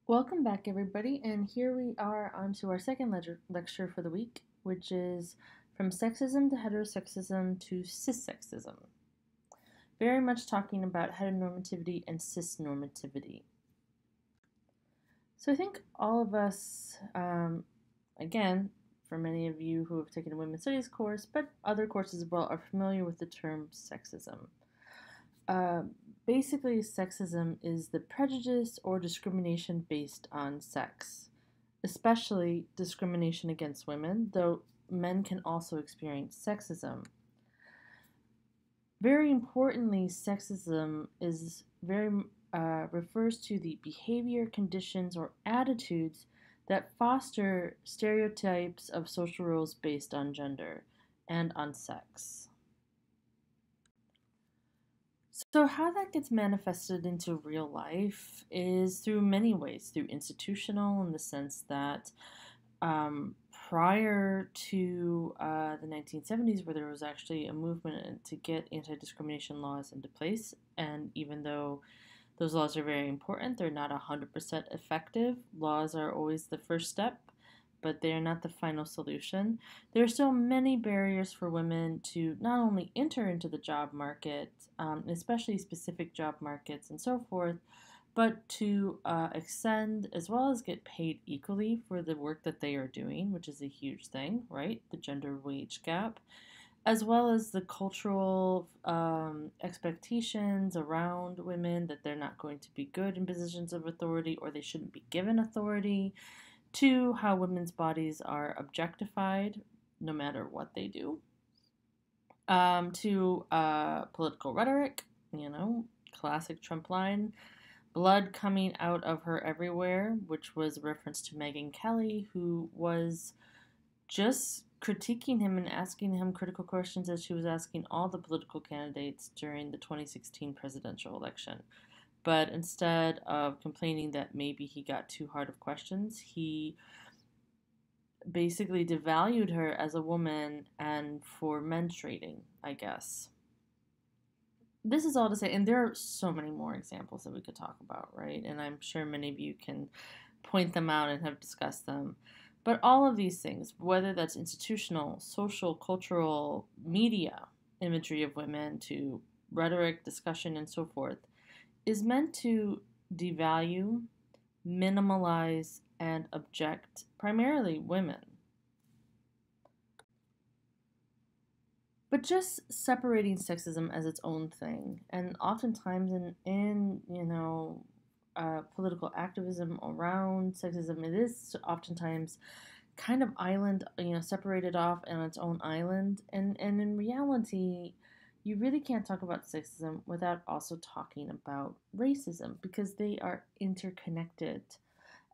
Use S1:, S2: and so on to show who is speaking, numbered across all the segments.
S1: Welcome back, everybody, and here we are on to our second lecture for the week, which is From Sexism to Heterosexism to Cissexism. Very much talking about heteronormativity and cisnormativity. So I think all of us, again, for many of you who have taken a women's studies course, but other courses as well, are familiar with the term sexism. Uh, Basically, sexism is the prejudice or discrimination based on sex, especially discrimination against women, though men can also experience sexism. Very importantly, sexism is refers to the behavior, conditions, or attitudes that foster stereotypes of social roles based on gender and on sex. So, how that gets manifested into real life is through many ways, through institutional, in the sense that prior to the 1970s, where there was actually a movement to get anti discrimination laws into place, and even though those laws are very important, they're not 100% effective. Laws are always the first step, but they are not the final solution. There are still many barriers for women to not only enter into the job market, especially specific job markets and so forth, but to extend as well as get paid equally for the work that they are doing, which is a huge thing, right? The gender wage gap, as well as the cultural expectations around women that they're not going to be good in positions of authority or they shouldn't be given authority, to how women's bodies are objectified no matter what they do, to political rhetoric, classic Trump line, blood coming out of her everywhere, which was a reference to Megyn Kelly, who was just critiquing him and asking him critical questions as she was asking all the political candidates during the 2016 presidential election. But instead of complaining that maybe he got too hard of questions, he basically devalued her as a woman and for menstruating, I guess. This is all to say, and there are so many more examples that we could talk about, right? And I'm sure many of you can point them out and have discussed them. But all of these things, whether that's institutional, social, cultural, media imagery of women to rhetoric, discussion, and so forth, is meant to devalue, minimalize, and object primarily women. But just separating sexism as its own thing, and oftentimes in political activism around sexism, it is oftentimes kind of separated off on its own island. And in reality, you really can't talk about sexism without also talking about racism because they are interconnected.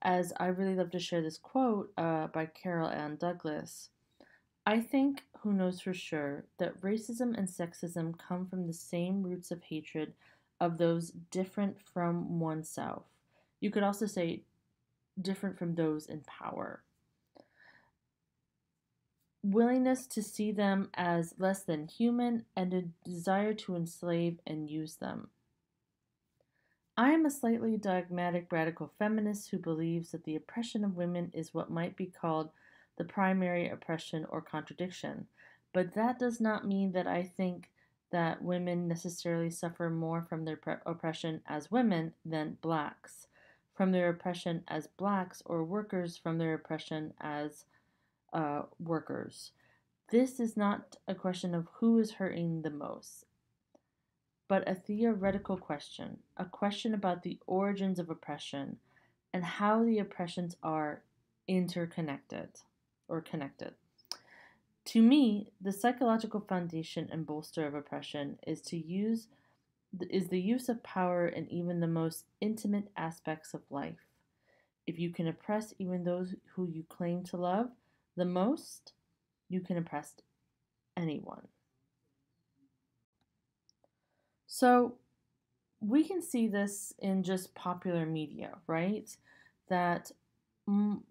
S1: As I really love to share this quote by Carol Ann Douglas. I think, who knows for sure, that racism and sexism come from the same roots of hatred of those different from oneself. You could also say different from those in power. Willingness to see them as less than human and a desire to enslave and use them. I am a slightly dogmatic radical feminist who believes that the oppression of women is what might be called the primary oppression or contradiction, but that does not mean that I think that women necessarily suffer more from their oppression as women than blacks, from their oppression as blacks, or workers from their oppression as workers. This is not a question of who is hurting the most, but a theoretical question, a question about the origins of oppression and how the oppressions are interconnected or connected. To me, the psychological foundation and bolster of oppression is the use of power in even the most intimate aspects of life. If you can oppress even those who you claim to love the most, you can oppress anyone. So we can see this in just popular media, right? That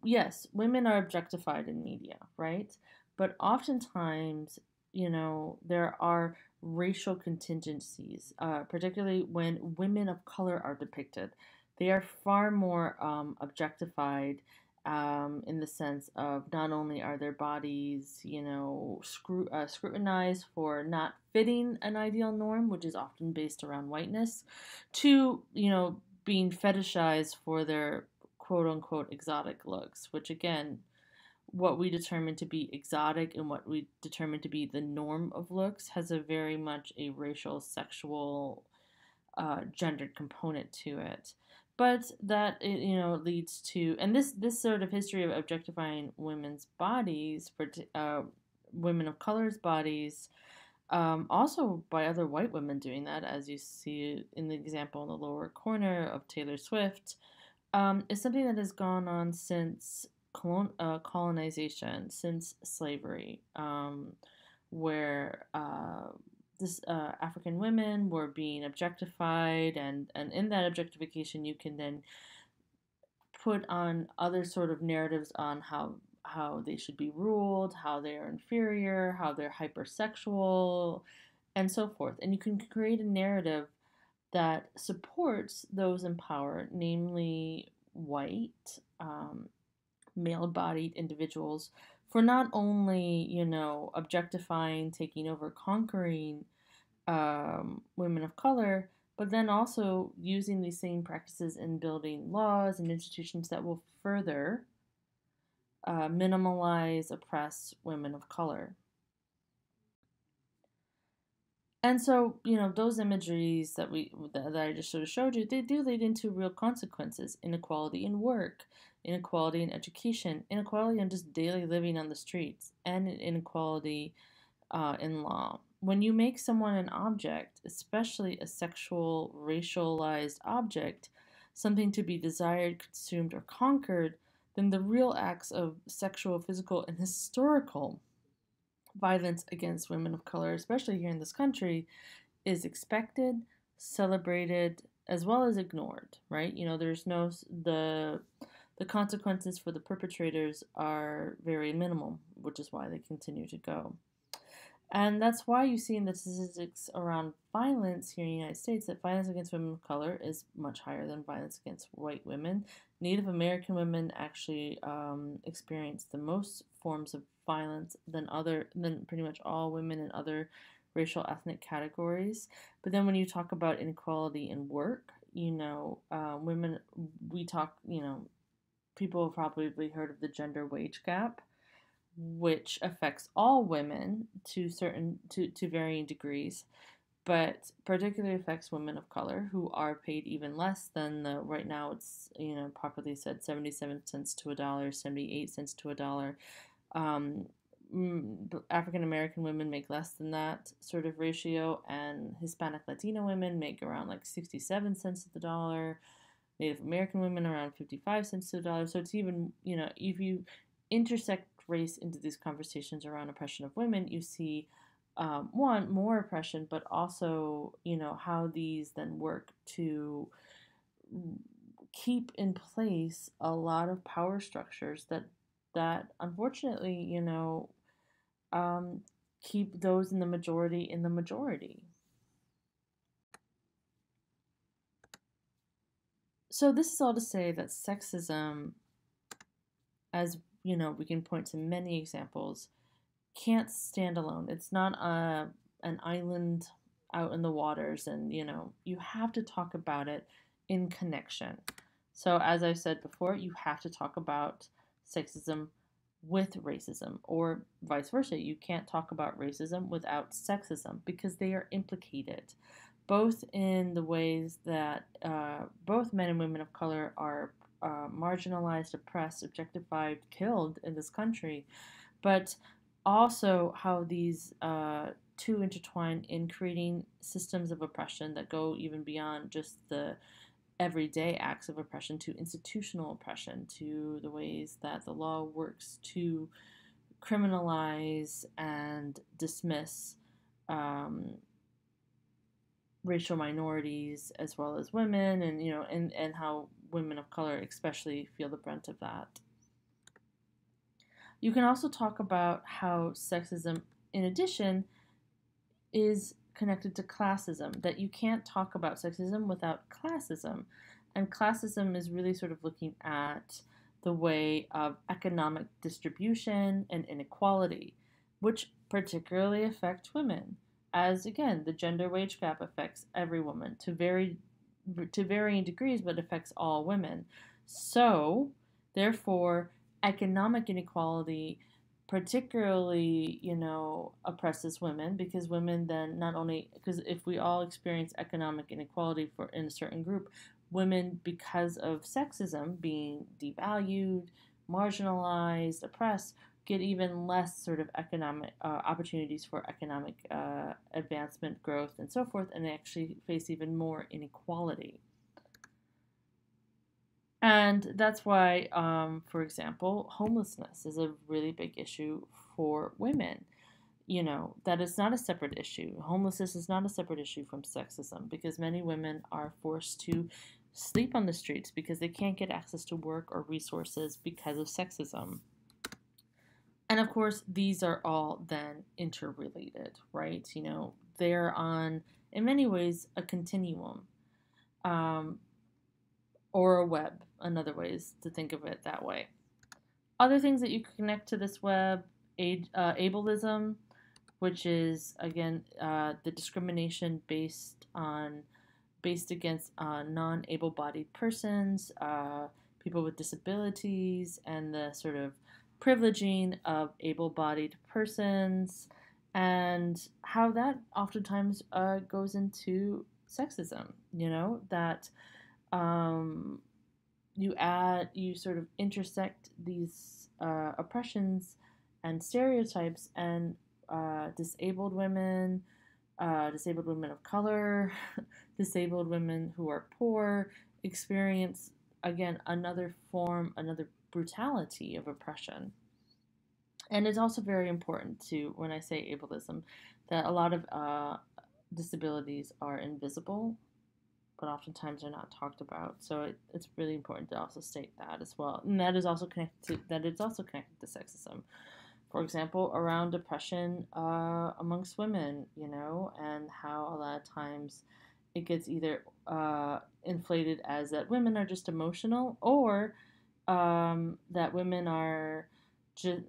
S1: yes, women are objectified in media, right? But oftentimes, there are racial contingencies, particularly when women of color are depicted. They are far more objectified in the sense of not only are their bodies, scrutinized for not fitting an ideal norm, which is often based around whiteness, to, being fetishized for their quote unquote exotic looks, which again, what we determine to be exotic and what we determine to be the norm of looks has a very much a racial, sexual, gendered component to it. But that leads to, and this sort of history of objectifying women's bodies, women of color's bodies, also by other white women doing that, as you see in the example in the lower corner of Taylor Swift, is something that has gone on since colonization, since slavery, where this African women were being objectified, and in that objectification, you can then put on other sort of narratives on how they should be ruled, how they are inferior, how they're hypersexual, and so forth. And you can create a narrative that supports those in power, namely white, male bodied individuals, for not only, objectifying, taking over, conquering women of color, but then also using these same practices in building laws and institutions that will further minimalize, oppress women of color. And so, those imageries that I just sort of showed you, they do lead into real consequences: inequality in work, inequality in education, inequality in just daily living on the streets, and inequality in law. When you make someone an object, especially a sexual, racialized object, something to be desired, consumed, or conquered, then the real acts of sexual, physical, and historical violence against women of color, especially here in this country, is expected, celebrated, as well as ignored, right? There's no the consequences for the perpetrators are very minimal, which is why they continue to go. And that's why you see in the statistics around violence here in the United States that violence against women of color is much higher than violence against white women. Native American women actually experience the most forms of violence than pretty much all women in other racial ethnic categories. But then when you talk about inequality in work, women, we talk, people have probably heard of the gender wage gap, which affects all women to varying degrees, but particularly affects women of color who are paid even less than the right now it's popularly said 77 cents to a dollar, 78 cents to a dollar. African American women make less than that sort of ratio, and Hispanic Latino women make around like 67 cents to the dollar. Native American women around 55 cents to the dollar. So it's even, if you intersect race into these conversations around oppression of women, you see one, more oppression, but also, how these then work to keep in place a lot of power structures that unfortunately, keep those in the majority in the majority. So this is all to say that sexism, as we can point to many examples, can't stand alone. It's not an island out in the waters, and you have to talk about it in connection. So as I've said before, you have to talk about sexism with racism, or vice versa. You can't talk about racism without sexism because they are implicated, both in the ways that both men and women of color are marginalized, oppressed, objectified, killed in this country, but also how these two intertwine in creating systems of oppression that go even beyond just the everyday acts of oppression to institutional oppression, to the ways that the law works to criminalize and dismiss racial minorities as well as women, and how women of color especially feel the brunt of that. You can also talk about how sexism, in addition, is connected to classism, that you can't talk about sexism without classism. And classism is really sort of looking at the way of economic distribution and inequality, which particularly affect women. As again, the gender wage gap affects every woman to varying degrees, but affects all women. So, therefore, economic inequality particularly, oppresses women because women then not only because if we all experience economic inequality for in a certain group, women because of sexism being devalued, marginalized, oppressed, get even less sort of economic opportunities for economic advancement, growth, and so forth, and they actually face even more inequality. And that's why, for example, homelessness is a really big issue for women. That is not a separate issue. Homelessness is not a separate issue from sexism because many women are forced to sleep on the streets because they can't get access to work or resources because of sexism. And of course, these are all then interrelated, right? They're on, in many ways, a continuum. Or a web, another ways to think of it that way. Other things that you can connect to this web, ableism, which is again the discrimination based against non-able-bodied persons, people with disabilities, and the sort of privileging of able-bodied persons, and how that oftentimes goes into sexism. That you sort of intersect these oppressions and stereotypes, and disabled women of color, disabled women who are poor experience, again, another brutality of oppression. And it's also very important to, when I say ableism, that a lot of disabilities are invisible but oftentimes they're not talked about. So it's really important to also state that as well. And it's also connected to sexism. For example, around depression amongst women, and how a lot of times it gets either inflated as that women are just emotional, or that women are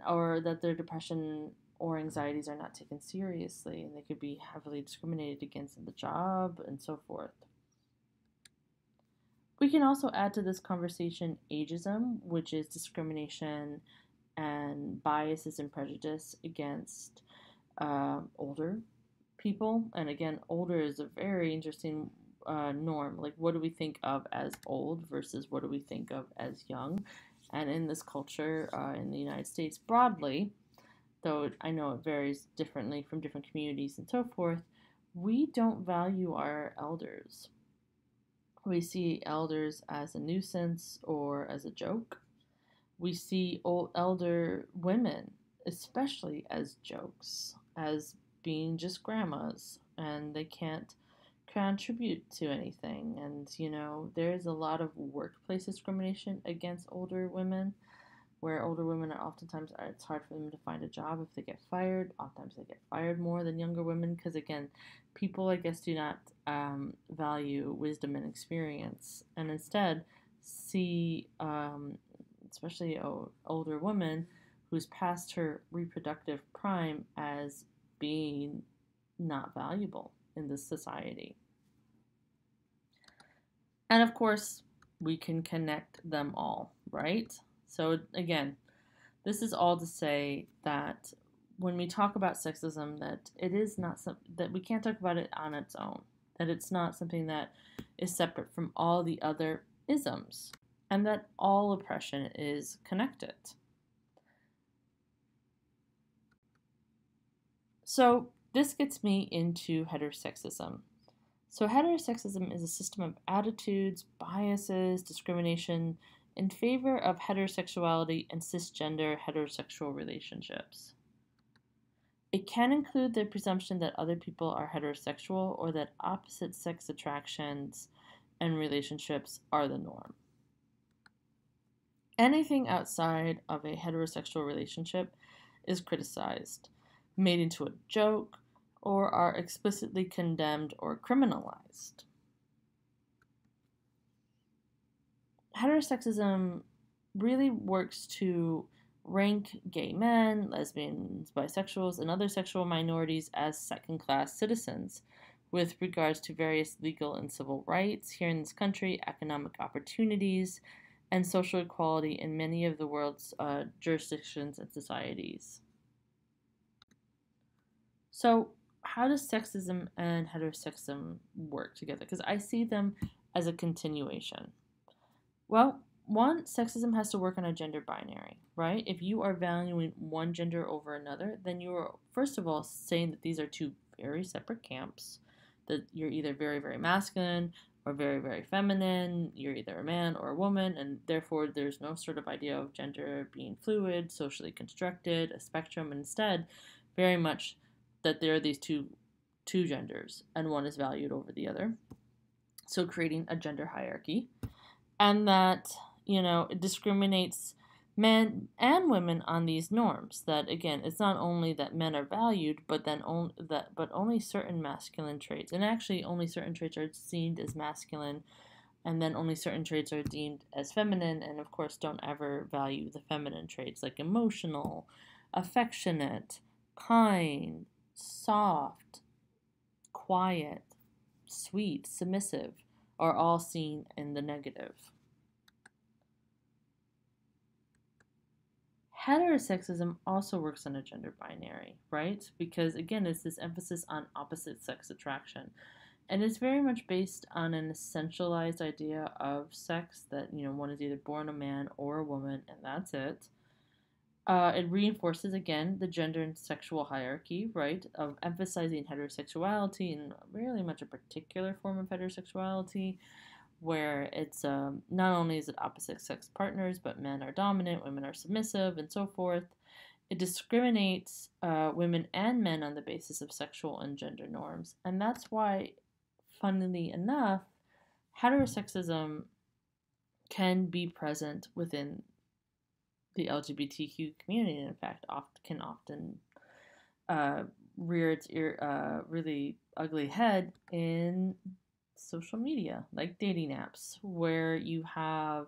S1: or that their depression or anxieties are not taken seriously, and they could be heavily discriminated against in the job and so forth. We can also add to this conversation ageism, which is discrimination and biases and prejudice against older people. And again, older is a very interesting norm. Like, what do we think of as old versus what do we think of as young? And in this culture, in the United States broadly, though I know it varies differently from different communities and so forth, we don't value our elders. We see elders as a nuisance or as a joke. We see elder women, especially, as jokes, as being just grandmas, and they can't contribute to anything. And, there's a lot of workplace discrimination against older women, where older women are oftentimes, it's hard for them to find a job if they get fired. Oftentimes they get fired more than younger women because, again, people, I guess, do not value wisdom and experience, and instead see, especially an older woman who's past her reproductive prime, as being not valuable in this society. And of course, we can connect them all, right? So again, this is all to say that when we talk about sexism, that it is not that we can't talk about it on its own, that it's not something that is separate from all the other isms, and that all oppression is connected. So this gets me into heterosexism. So heterosexism is a system of attitudes, biases, discrimination in favor of heterosexuality and cisgender heterosexual relationships. It can include the presumption that other people are heterosexual or that opposite sex attractions and relationships are the norm. Anything outside of a heterosexual relationship is criticized, made into a joke, or are explicitly condemned or criminalized. heterosexism really works to rank gay men, lesbians, bisexuals, and other sexual minorities as second class citizens with regards to various legal and civil rights here in this country, economic opportunities, and social equality in many of the world's jurisdictions and societies. So, how does sexism and heterosexism work together? Because I see them as a continuation. Well, one, sexism has to work on a gender binary, right? If you are valuing one gender over another, then you are, first of all, saying that these are two very separate camps, that you're either very, very masculine or very, very feminine, you're either a man or a woman, and therefore there's no sort of idea of gender being fluid, socially constructed, a spectrum. Instead, very much that there are these two genders, and one is valued over the other. So creating a gender hierarchy. And that, it discriminates men and women on these norms. That again, it's not only that men are valued, but only certain masculine traits, and actually only certain traits are seen as masculine, and then only certain traits are deemed as feminine, and of course don't ever value the feminine traits like emotional, affectionate, kind, soft, quiet, sweet, submissive, are all seen in the negative. Heterosexism also works on a gender binary, right? Because again, it's this emphasis on opposite sex attraction. And it's very much based on an essentialized idea of sex that, one is either born a man or a woman, and that's it. It reinforces, again, the gender and sexual hierarchy, right, of emphasizing heterosexuality and really much a particular form of heterosexuality, where it's not only is it opposite sex partners, but men are dominant, women are submissive, and so forth. It discriminates women and men on the basis of sexual and gender norms. And that's why, funnily enough, heterosexism can be present within the LGBTQ community, and in fact, can often rear its really ugly head in social media, like dating apps, where you have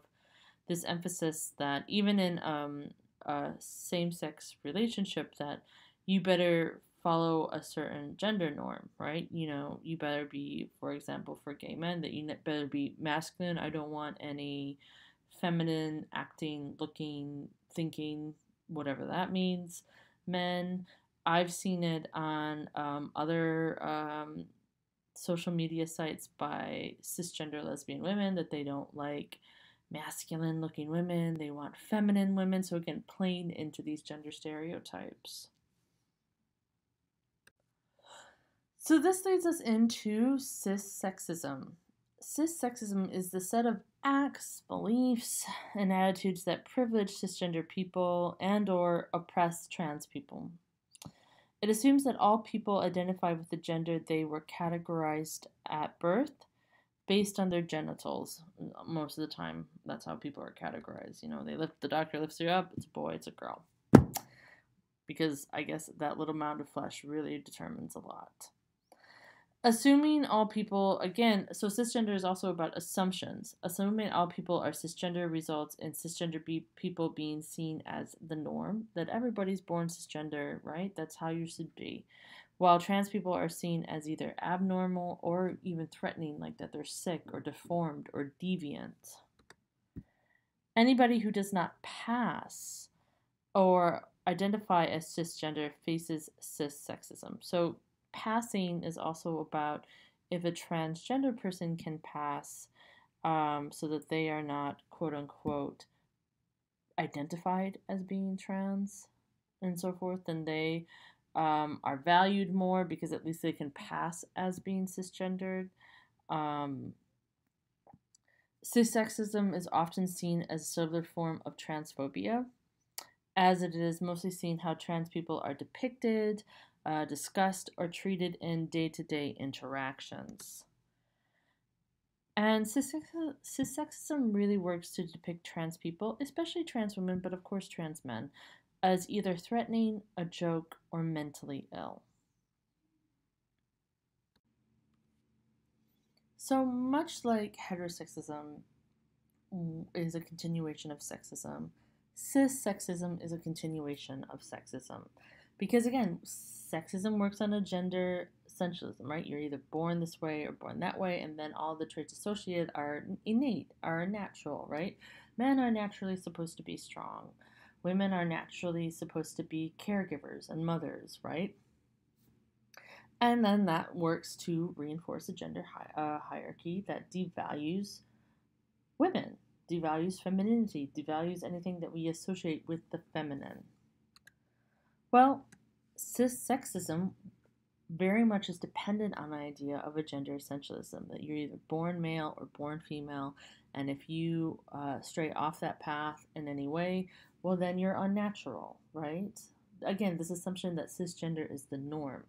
S1: this emphasis that even in a same-sex relationship, that you better follow a certain gender norm, right? You better be, for example, for gay men, that you better be masculine. I don't want any feminine acting, looking, thinking, whatever that means, men. I've seen it on other social media sites by cisgender lesbian women that they don't like masculine looking women, they want feminine women. So, again, playing into these gender stereotypes. So, this leads us into cissexism. Cissexism is the set of acts, beliefs, and attitudes that privilege cisgender people and or oppress trans people. It assumes that all people identify with the gender they were categorized at birth based on their genitals. Most of the time, that's how people are categorized. The doctor lifts you up, it's a boy, it's a girl. Because I guess that little mound of flesh really determines a lot. Assuming all people, again, so cisgender is also about assumptions. Assuming all people are cisgender results in cisgender people being seen as the norm, that everybody's born cisgender, right? That's how you should be. While trans people are seen as either abnormal or even threatening, like that they're sick or deformed or deviant. Anybody who does not pass or identify as cisgender faces cissexism. So passing is also about if a transgender person can pass so that they are not, quote unquote, identified as being trans and so forth, then they are valued more because at least they can pass as being cisgendered. Cissexism is often seen as a subtler form of transphobia, as it is mostly seen how trans people are depicted, discussed, or treated in day-to-day interactions. And cissexism really works to depict trans people, especially trans women, but of course trans men, as either threatening, a joke, or mentally ill. So much like heterosexism, is a continuation of sexism. Cissexism is a continuation of sexism. Because again, sexism works on a gender essentialism, right? You're either born this way or born that way, and then all the traits associated are innate, are natural, right? Men are naturally supposed to be strong. Women are naturally supposed to be caregivers and mothers, right? And then that works to reinforce a gender hierarchy that devalues women, devalues femininity, devalues anything that we associate with the feminine. Well, cissexism very much is dependent on the idea of a gender essentialism, that you're either born male or born female, and if you stray off that path in any way, well, then you're unnatural, right? Again, this assumption that cisgender is the norm.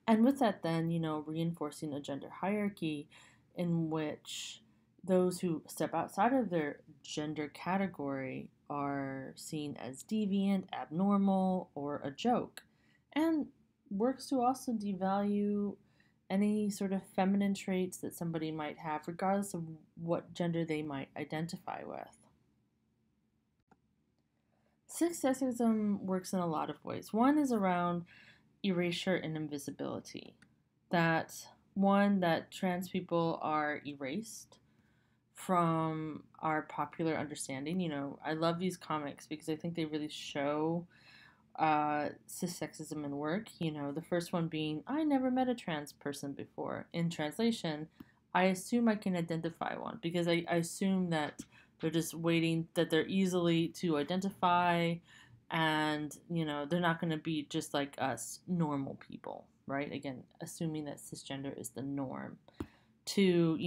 S1: And with that, then, reinforcing a gender hierarchy in which those who step outside of their gender category are seen as deviant, abnormal, or a joke, and works to also devalue any sort of feminine traits that somebody might have, regardless of what gender they might identify with. Sexism works in a lot of ways. One is around erasure and invisibility. That trans people are erased from our popular understanding. I love these comics because I think they really show cissexism in work. The first one being, I never met a trans person before. In translation, I assume I can identify one because I assume that they're just waiting, that they're easily to identify, and they're not going to be just like us normal people, right? Again, assuming that cisgender is the norm. To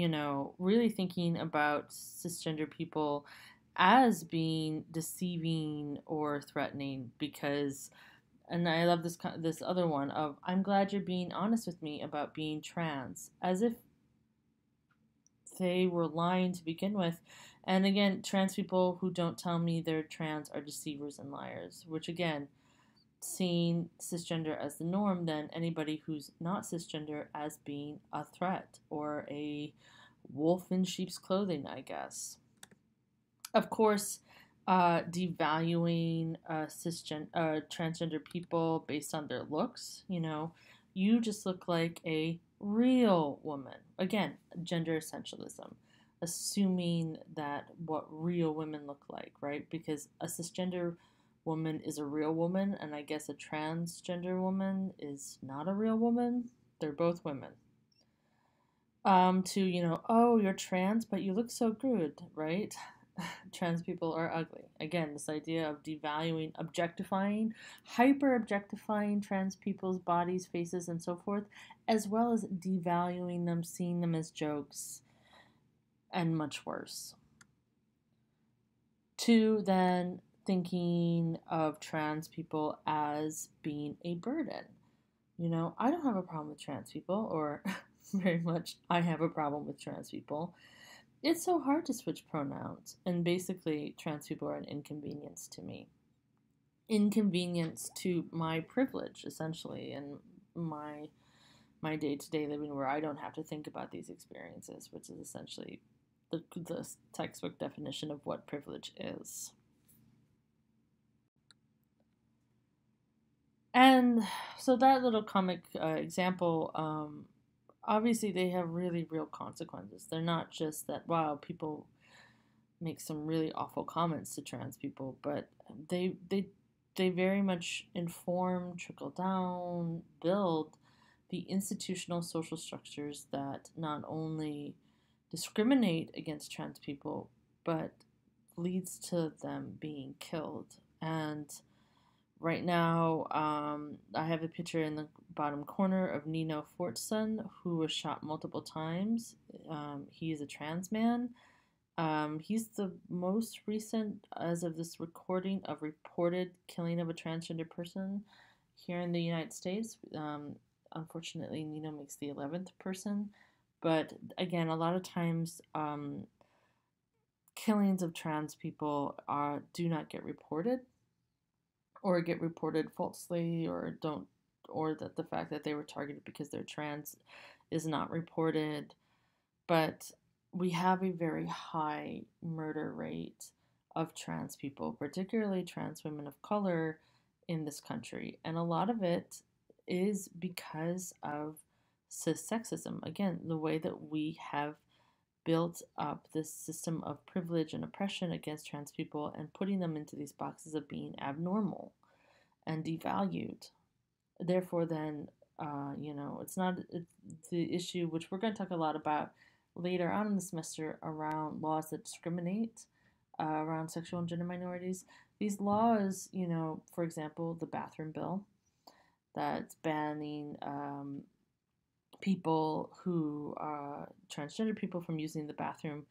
S1: really thinking about cisgender people as being deceiving or threatening, because, and I love this other one of, I'm glad you're being honest with me about being trans, as if they were lying to begin with. And again, trans people who don't tell me they're trans are deceivers and liars, which again, seeing cisgender as the norm, then anybody who's not cisgender as being a threat or a wolf in sheep's clothing, I guess. Of course, devaluing transgender people based on their looks. You just look like a real woman. Again, gender essentialism, assuming that what real women look like, right? Because a cisgender woman is a real woman, and I guess a transgender woman is not a real woman. They're both women. Oh, you're trans, but you look so good, right? Trans people are ugly. Again, this idea of devaluing, objectifying, hyper objectifying trans people's bodies, faces, and so forth, as well as devaluing them, seeing them as jokes, and much worse. To then thinking of trans people as being a burden. I don't have a problem with trans people, or very much I have a problem with trans people. It's so hard to switch pronouns, and basically trans people are an inconvenience to me. Inconvenience to my privilege, essentially, and my day-to-day living, where I don't have to think about these experiences, which is essentially the textbook definition of what privilege is. And so that little comic example, obviously they have really real consequences. They're not just that, wow, people make some really awful comments to trans people, but they very much inform, trickle down, build the institutional social structures that not only discriminate against trans people, but leads to them being killed. And right now, I have a picture in the bottom corner of Nino Fortson, who was shot multiple times. He is a trans man. He's the most recent, as of this recording, of reported killing of a transgender person here in the United States. Unfortunately, Nino makes the 11th person. But again, a lot of times, killings of trans people do not get reported, or get reported falsely, or that the fact that they were targeted because they're trans is not reported. But we have a very high murder rate of trans people, particularly trans women of color in this country. And a lot of it is because of cissexism. Again, the way that we have built up this system of privilege and oppression against trans people and putting them into these boxes of being abnormal and devalued. Therefore, then, it's not the issue, which we're going to talk a lot about later on in the semester, around laws that discriminate around sexual and gender minorities. These laws, for example, the bathroom bill that's banning people who transgender people from using the bathroom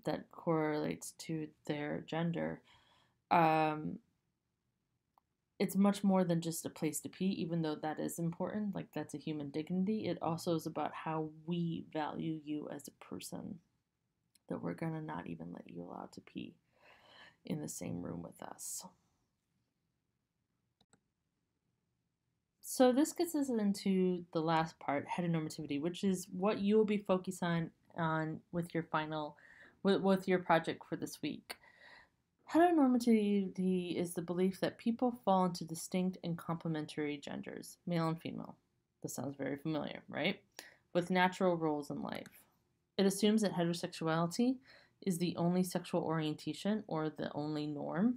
S1: that correlates to their gender. It's much more than just a place to pee, even though that is important. Like, that's a human dignity. It also is about how we value you as a person, that we're going to not even let you allowed to pee in the same room with us. So this gets us into the last part, heteronormativity, which is what you will be focusing on with your with your project for this week. Heteronormativity is the belief that people fall into distinct and complementary genders, male and female. This sounds very familiar, right? With natural roles in life. It assumes that heterosexuality is the only sexual orientation or the only norm.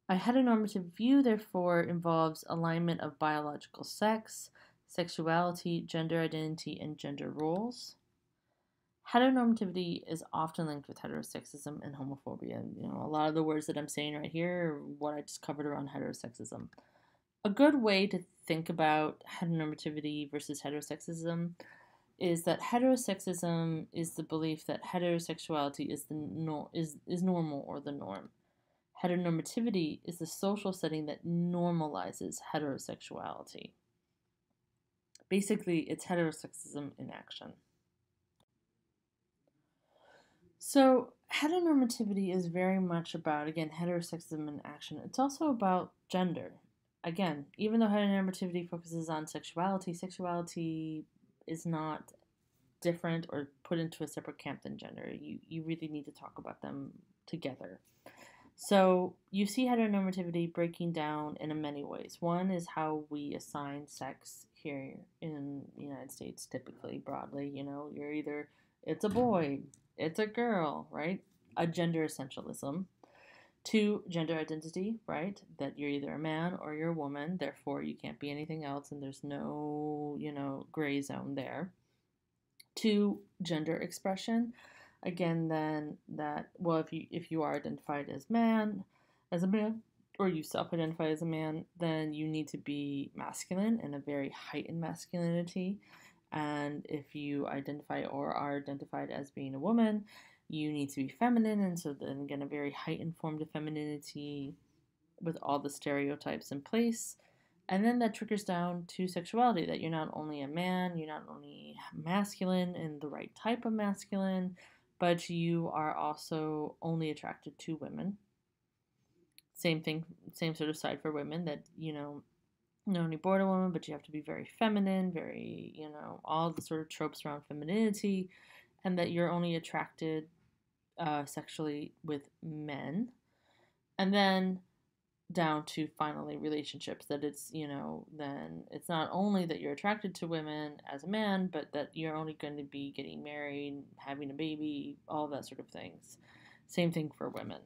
S1: A heteronormative view, therefore, involves alignment of biological sex, sexuality, gender identity, and gender roles. Heteronormativity is often linked with heterosexism and homophobia. A lot of the words that I'm saying right here are what I just covered around heterosexism. A good way to think about heteronormativity versus heterosexism is that heterosexism is the belief that heterosexuality is normal or the norm. Heteronormativity is the social setting that normalizes heterosexuality. Basically, it's heterosexism in action. So, heteronormativity is very much about, again, heterosexism in action. It's also about gender. Again, even though heteronormativity focuses on sexuality, sexuality is not different or put into a separate camp than gender. You really need to talk about them together. So, you see heteronormativity breaking down in many ways. One is how we assign sex here in the United States, typically, broadly. You're either, it's a boy, it's a girl, right? A gender essentialism. 2, gender identity, right? That you're either a man or you're a woman, therefore you can't be anything else, and there's no, gray zone there. 2, gender expression. Again, then that, well, if you are identified as a man, or you self-identify as a man, then you need to be masculine and a very heightened masculinity. And if you identify or are identified as being a woman, you need to be feminine, and so then again, a very heightened form of femininity with all the stereotypes in place. And then that trickles down to sexuality, that you're not only a man, you're not only masculine and the right type of masculine, but you are also only attracted to women. Same thing, same sort of side for women, that, not only born a woman, but you have to be very feminine, very, all the sort of tropes around femininity, and that you're only attracted sexually with men. And then down to finally relationships, that it's, then it's not only that you're attracted to women as a man, but that you're only going to be getting married, having a baby, all that sort of things. Same thing for women.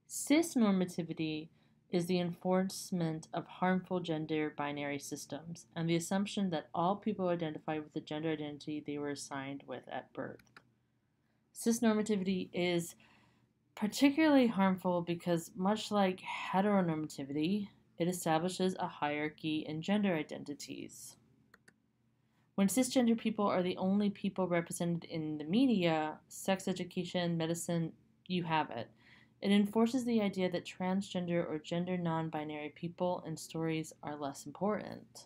S1: Cisnormativity is the enforcement of harmful gender binary systems and the assumption that all people identify with the gender identity they were assigned with at birth. Cisnormativity is particularly harmful because, much like heteronormativity, it establishes a hierarchy in gender identities. When cisgender people are the only people represented in the media, sex education, medicine, you have it. It enforces the idea that transgender or gender non-binary people and stories are less important.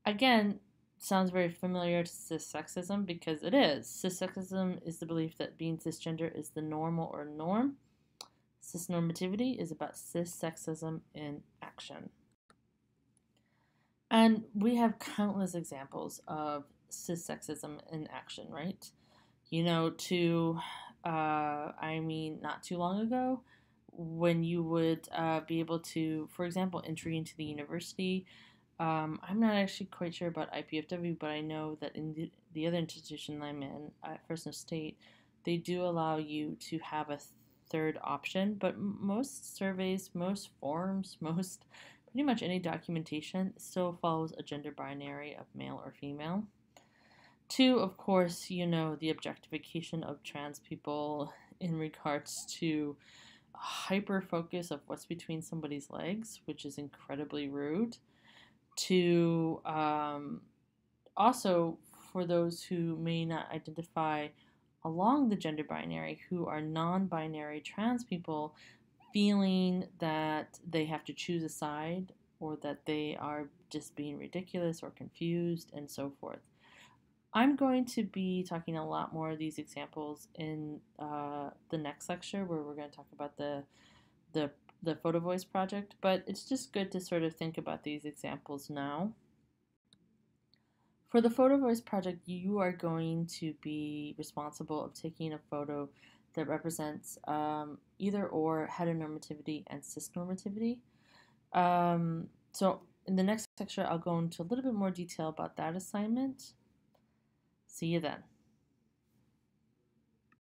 S1: Again, sounds very familiar to cissexism, because it is. Cissexism is the belief that being cisgender is the normal or norm. Cisnormativity is about cissexism in action. And we have countless examples of cissexism in action, right? You know, not too long ago, when you would be able to, for example, entry into the university. I'm not actually quite sure about IPFW, but I know that in the other institution I'm in at Fresno State, they do allow you to have a third option. But most surveys, most forms, most pretty much any documentation still follows a gender binary of male or female. Two, of course, you know, the objectification of trans people in regards to a hyper focus of what's between somebody's legs, which is incredibly rude. To also, for those who may not identify along the gender binary, who are non binary trans people, feeling that they have to choose a side or that they are just being ridiculous or confused and so forth. I'm going to be talking a lot more of these examples in the next lecture, where we're going to talk about the the photo voice project, but it's just good to sort of think about these examples now. For the photo voice project, you are going to be responsible of taking a photo that represents either or heteronormativity and cisnormativity. So in the next lecture, I'll go into a little bit more detail about that assignment. See you then.